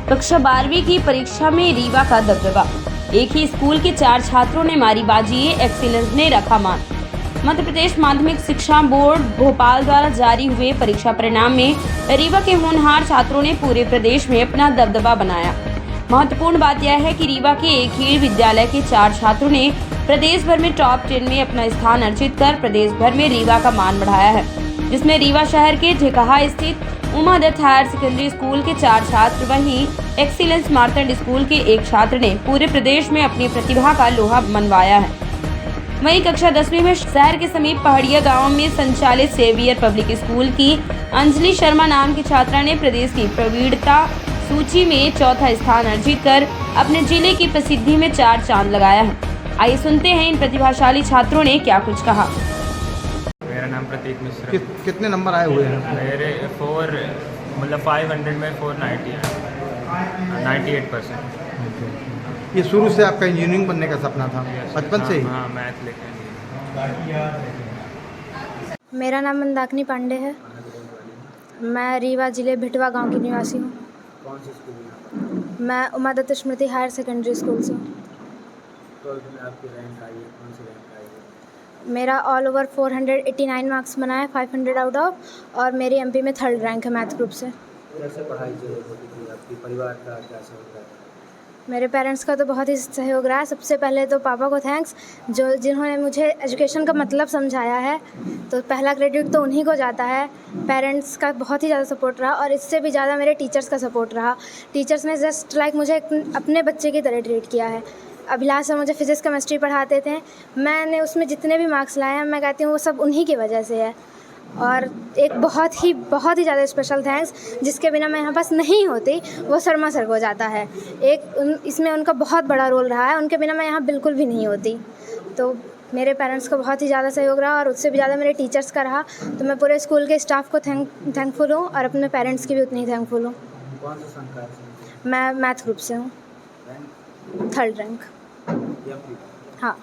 कक्षा 12वीं की परीक्षा में रीवा का दबदबा। एक ही स्कूल के 4 छात्रों ने मारी बाजी, एक्सीलेंस ने रखा मान। मध्य प्रदेश माध्यमिक शिक्षा बोर्ड भोपाल द्वारा जारी हुए परीक्षा परिणाम में रीवा के होनहार छात्रों ने पूरे प्रदेश में अपना दबदबा बनाया। महत्वपूर्ण बात यह है कि रीवा के एक ही विद्यालय के 4 छात्रों ने प्रदेश भर में टॉप 10 में अपना स्थान अर्जित कर प्रदेश भर में रीवा का मान बढ़ाया है, जिसमें रीवा शहर के ढिकहा स्थित Uma Dutt higher secondary school के 4 छात्र, वहीं एक्सीलेंस मार्तंड स्कूल के एक छात्र ने पूरे प्रदेश में अपनी प्रतिभा का लोहा मनवाया है। वहीं कक्षा 10वीं में शहर के समीप पहाड़िया गांव में संचालित सेवियर पब्लिक स्कूल की अंजलि शर्मा नाम की छात्रा ने प्रदेश की प्रवीणता सूची में चौथा स्थान अर्जित कर अपने जिले की प्रसिद्धि में 4 चांद लगाया है। आइए सुनते हैं इन प्रतिभाशाली छात्रों ने क्या कुछ कहा। मेरा नाम प्रतीक मिश्रा। कितने नंबर आए हुए हैं? मेरे 500 में 490 है, 98%। ये शुरू से आपका इंजीनियरिंग बनने का सपना था, बचपन से ही? हाँ, मैथ लेके। मेरा नाम मंदाकिनी पांडे है। मैं रीवा जिले भिटवा गांव की निवासी हूँ। कौन सी स्कूल में? मैं उमा दत्त स्मृति हायर सेकेंडरी स्कूल से हूँ। 12th में आपकी रैंक आई है, कौन सी रैंक आई है? मेरा ऑल ओवर 489 मार्क्स बना है, 500 आउट ऑफ, और मेरी एमपी में 3rd रैंक है मैथ ग्रुप से। कैसे पढ़ाई होती थी आपकी? परिवार का क्या सहयोग है? मेरे पेरेंट्स का तो बहुत ही सहयोग रहा है। सबसे पहले तो पापा को थैंक्स, जिन्होंने मुझे एजुकेशन का मतलब समझाया है, तो पहला क्रेडिट तो उन्हीं को जाता है। पेरेंट्स का बहुत ही ज़्यादा सपोर्ट रहा, और इससे भी ज़्यादा मेरे टीचर्स का सपोर्ट रहा। टीचर्स ने जस्ट लाइक मुझे अपने बच्चे की तरह ट्रीट किया है। अभिलाष सर मुझे फिज़िक्स केमिस्ट्री पढ़ाते थे, मैंने उसमें जितने भी मार्क्स लाए हैं, मैं कहती हूँ वो सब उन्हीं की वजह से है। और एक बहुत ही ज़्यादा स्पेशल थैंक्स, जिसके बिना मैं यहाँ पास नहीं होती, वो शर्मा सर को जाता है। इसमें उनका बहुत बड़ा रोल रहा है, उनके बिना मैं यहाँ बिल्कुल भी नहीं होती। तो मेरे पेरेंट्स को बहुत ही ज़्यादा सहयोग रहा, और उससे भी ज़्यादा मेरे टीचर्स का रहा। तो मैं पूरे स्कूल के स्टाफ को थैंकफुल हूँ, और अपने पेरेंट्स की भी उतनी थैंकफुल हूँ। कौन से संकाय से? मैं मैथ ग्रुप से हूँ, 3rd रैंक। हाँ।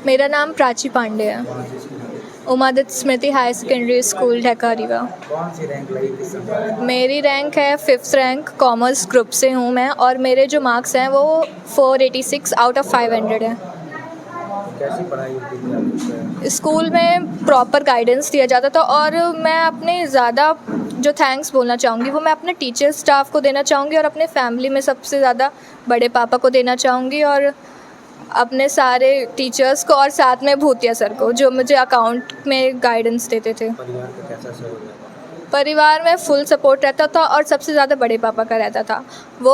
मेरा नाम प्राची पांडे है। कौन सी स्कूल में? उमा दत्त स्मृति हायर सेकेंडरी स्कूल ढका रीवा। कौन सी रैंक लगी किस संकाय? मेरी रैंक है 5th रैंक, कॉमर्स ग्रुप से हूँ मैं, और मेरे जो मार्क्स हैं वो 486 आउट ऑफ 500 है। कैसी पढ़ाई होती थी आपकी? स्कूल में प्रॉपर गाइडेंस दिया जाता था, और मैं अपने ज़्यादा जो थैंक्स बोलना चाहूँगी वो मैं अपने टीचर स्टाफ को देना चाहूँगी, और अपने फैमिली में सबसे ज़्यादा बड़े पापा को देना चाहूँगी, और अपने सारे टीचर्स को, और साथ में भूतिया सर को, जो मुझे अकाउंट में गाइडेंस देते थे। परिवार का कैसा सहयोग है? परिवार में फुल सपोर्ट रहता था, और सबसे ज़्यादा बड़े पापा का रहता था। वो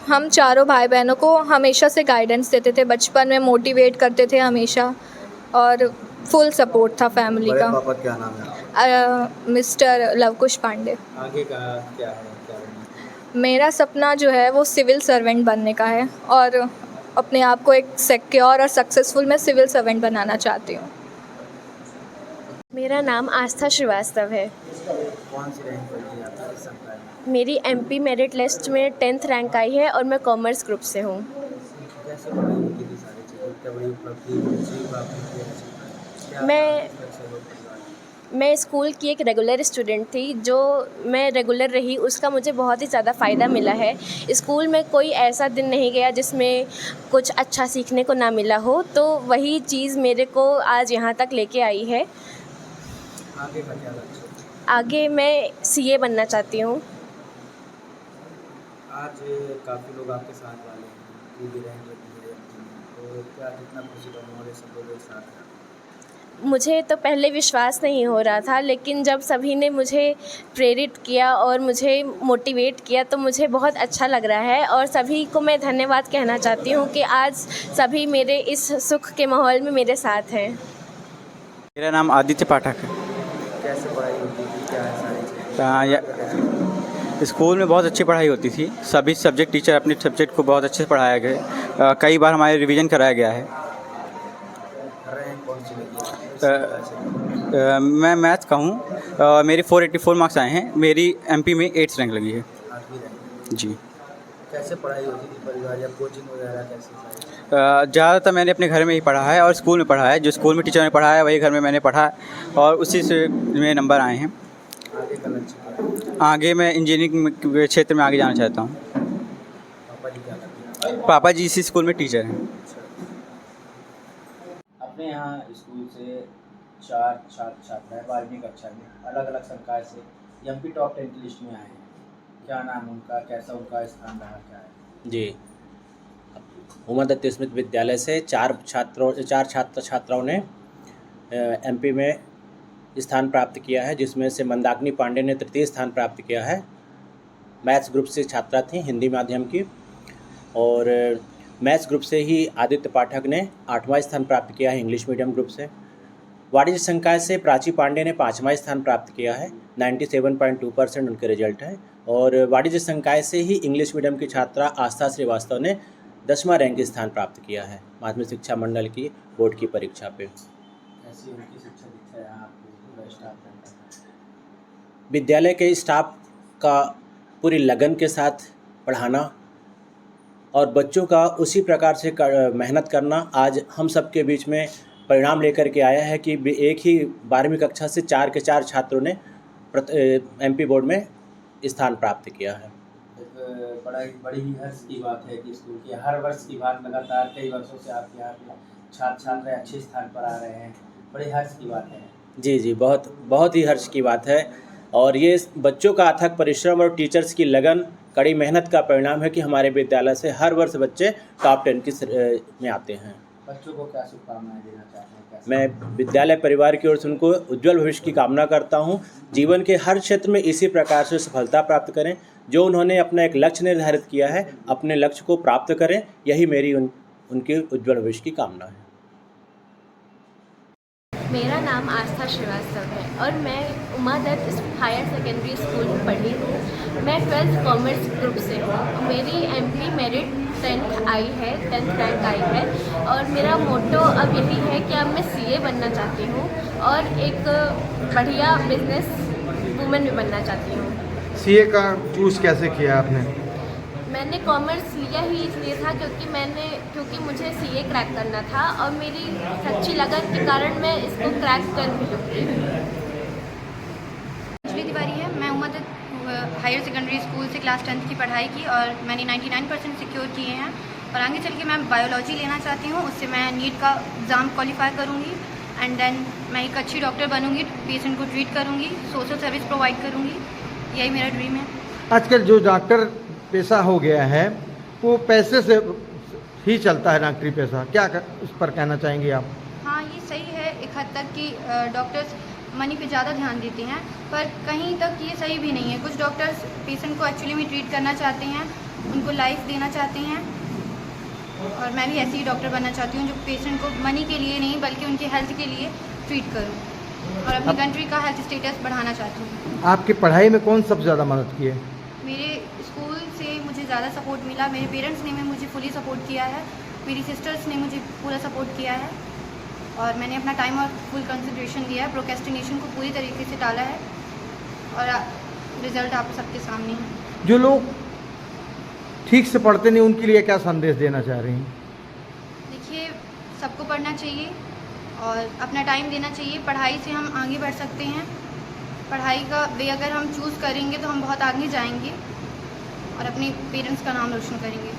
हम चारों भाई बहनों को हमेशा से गाइडेंस देते थे, बचपन में मोटिवेट करते थे हमेशा, और फुल सपोर्ट था फैमिली बड़े का। पापा क्या नाम है? मिस्टर लवकुश पांडे। आगे का क्या है, क्या बनना? मेरा सपना जो है वो सिविल सर्वेंट बनने का है, और अपने आप को एक सिक्योर और सक्सेसफुल मैं सिविल सर्वेंट बनाना चाहती हूँ। मेरा नाम आस्था श्रीवास्तव है। कौन सी रैंक लगी आपकी किस संकाय में? मेरी एमपी मेरिट लिस्ट में 10th रैंक आई है, और मैं कॉमर्स ग्रुप से हूँ। कैसे पढ़ाई होती थी? सारी चीज़ें क्या बड़ी उपलब्धि अचीव आपने की है? क्या मैं- आपका सहयोग परिवार? मैं स्कूल की एक रेगुलर स्टूडेंट थी, जो मैं रेगुलर रही, उसका मुझे बहुत ही ज़्यादा फ़ायदा मिला है। स्कूल में कोई ऐसा दिन नहीं गया जिसमें कुछ अच्छा सीखने को ना मिला हो, तो वही चीज़ मेरे को आज यहाँ तक लेके आई है। आगे का क्या लक्ष्य है? आगे मैं सीए बनना चाहती हूँ। आज काफ़ी लोग आपके साथ वाले हैं, पूरी रैंक लगी है, तो क्या कितना खुशी का माहौल है सब लोग एक साथ हैं? मुझे तो पहले विश्वास नहीं हो रहा था, लेकिन जब सभी ने मुझे प्रेरित किया और मुझे मोटिवेट किया, तो मुझे बहुत अच्छा लग रहा है, और सभी को मैं धन्यवाद कहना चाहती हूँ कि आज सभी मेरे इस सुख के माहौल में मेरे साथ हैं। मेरा नाम आदित्य पाठक है। कैसे पढ़ाई होती थी, क्या है सारी चीज़ें? स्कूल में बहुत अच्छी पढ़ाई होती थी, सभी सब्जेक्ट टीचर अपने सब्जेक्ट को बहुत अच्छे से पढ़ाया गया। कई बार हमारे रिवीजन कराया गया है। रैंक कौन सी लगी है? मैं मैथ का हूँ, मेरी 484 मार्क्स आए हैं। मेरी एमपी में 8th रैंक लगी है। 8वीं रैंक। जी। कैसे पढ़ाई होती थी? परिवार या कोचिंग वगैरह कैसे सारी? ज़्यादातर मैंने अपने घर में ही पढ़ा है, और स्कूल में पढ़ा है। जो स्कूल में टीचर ने पढ़ाया है वही घर में मैंने पढ़ा है, और उसी से मेरे नंबर आए हैं। आगे का लक्ष्य क्या है? आगे मैं इंजीनियरिंग के क्षेत्र में आगे जाना चाहता हूँ। पापा जी क्या करते हैं? पापा जी इसी स्कूल में टीचर हैं। अपने यहाँ स्कूल से 4 छात्र छात्राएँ 12वीं कक्षा में अलग अलग संकाय से एमपी टॉप 10 की लिस्ट में आए हैं। क्या नाम उनका, कैसा उनका स्थान रहा, क्या है? जी, उमा दत्त स्मृति विद्यालय से 4 छात्र छात्राओं ने एमपी में स्थान प्राप्त किया है, जिसमें से मंदाकिनी पांडे ने तृतीय स्थान प्राप्त किया है। मैथ्स ग्रुप से छात्रा थी, हिंदी माध्यम की, और मैथ्स ग्रुप से ही आदित्य पाठक ने 8वां स्थान प्राप्त किया है, इंग्लिश मीडियम ग्रुप से। वाणिज्य संकाय से प्राची पांडे ने 5वां स्थान प्राप्त किया है, 97.2% उनके रिजल्ट है। और वाणिज्य संकाय से ही इंग्लिश मीडियम की छात्रा आस्था श्रीवास्तव ने 10वां रैंक स्थान प्राप्त किया है माध्यमिक शिक्षा मंडल की बोर्ड की परीक्षा पे। ऐसी उनकी शिक्षा दीक्षा है आपको पूरा स्टाफ रहता है? विद्यालय के स्टाफ का पूरी लगन के साथ पढ़ाना और बच्चों का उसी प्रकार से मेहनत करना आज हम सब के बीच में परिणाम लेकर के आया है कि एक ही 12वीं कक्षा से 4 के 4 छात्रों ने एमपी बोर्ड में स्थान प्राप्त किया है। एक बड़ी ही हर्ष की बात है कि स्कूल की हर वर्ष की बात, लगातार कई वर्षों से आपके यहाँ पे छात्र छात्राएँ अच्छे स्थान पर आ रहे हैं, बड़ी हर्ष की बात है। जी, बहुत ही हर्ष की बात है। और ये बच्चों का अथक परिश्रम और टीचर्स की लगन, कड़ी मेहनत का परिणाम है कि हमारे विद्यालय से हर वर्ष बच्चे टॉप 10 में आते हैं। बच्चों को क्या शुभकामनाएं देना चाहते हैं? मैं विद्यालय परिवार की ओर से उनको उज्जवल भविष्य की कामना करता हूं। जीवन के हर क्षेत्र में इसी प्रकार से सफलता प्राप्त करें। जो उन्होंने अपना एक लक्ष्य निर्धारित किया है, अपने लक्ष्य को प्राप्त करें, यही मेरी उनके उज्जवल भविष्य की कामना है। मेरा नाम आस्था श्रीवास्तव है और मैं Uma Dutt higher secondary school में पढ़ी हूँ। मैं 12th कॉमर्स ग्रुप से हूँ। मेरी एमपी मेरिट 10th आई है, 10th रैंक आई है, और मेरा मोटो अब यही है कि अब मैं सीए बनना चाहती हूँ और एक बढ़िया बिजनेस वूमेन भी बनना चाहती हूँ। सीए का चूज़ कैसे किया आपने? मैंने कॉमर्स लिया ही इसलिए था क्योंकि मुझे सीए क्रैक करना था और मेरी सच्ची लगन के कारण मैं इसको क्रैक कर भी लूँगी। अंजलि तिवारी है। मैं Uma Dutt higher secondary school से क्लास 10th की पढ़ाई की और मैंने 99% सिक्योर किए हैं और आगे चल के मैं बायोलॉजी लेना चाहती हूँ। उससे मैं नीट का एग्ज़ाम क्वालिफाई करूँगी एंड देन मैं एक अच्छी डॉक्टर बनूँगी, पेशेंट को ट्रीट करूँगी, सोशल सर्विस प्रोवाइड करूँगी। यही मेरा ड्रीम है। आजकल जो डॉक्टर पेशा हो गया है वो पैसे से ही चलता है, डॉक्टरी पेशा, क्या उस पर कहना चाहेंगे आप? हाँ, ये सही है एक हद तक कि डॉक्टर्स मनी पे ज़्यादा ध्यान देते हैं, पर कहीं तक ये सही भी नहीं है। कुछ डॉक्टर्स पेशेंट को एक्चुअली में ट्रीट करना चाहते हैं, उनको लाइफ देना चाहते हैं, और मैं भी ऐसी ही डॉक्टर बनना चाहती हूँ जो पेशेंट को मनी के लिए नहीं बल्कि उनके हेल्थ के लिए ट्रीट करूँ और अपनी कंट्री का हेल्थ स्टेटस बढ़ाना चाहती हूँ। आपकी पढ़ाई में कौन सबसे ज़्यादा मदद की है? मेरे स्कूल से मुझे ज़्यादा सपोर्ट मिला। मेरे पेरेंट्स ने मुझे फुली सपोर्ट किया है, मेरी सिस्टर्स ने मुझे पूरा सपोर्ट किया है और मैंने अपना टाइम और फुल कंसंट्रेशन दिया है। प्रोक्रेस्टिनेशन को पूरी तरीके से टाला है और रिज़ल्ट आप सबके सामने है। जो लोग ठीक से पढ़ते नहीं उनके लिए क्या संदेश देना चाह रही हैं? देखिए, सबको पढ़ना चाहिए और अपना टाइम देना चाहिए। पढ़ाई से हम आगे बढ़ सकते हैं। पढ़ाई का वे अगर हम चूज़ करेंगे तो हम बहुत आगे जाएंगे और अपने पेरेंट्स का नाम रोशन करेंगे।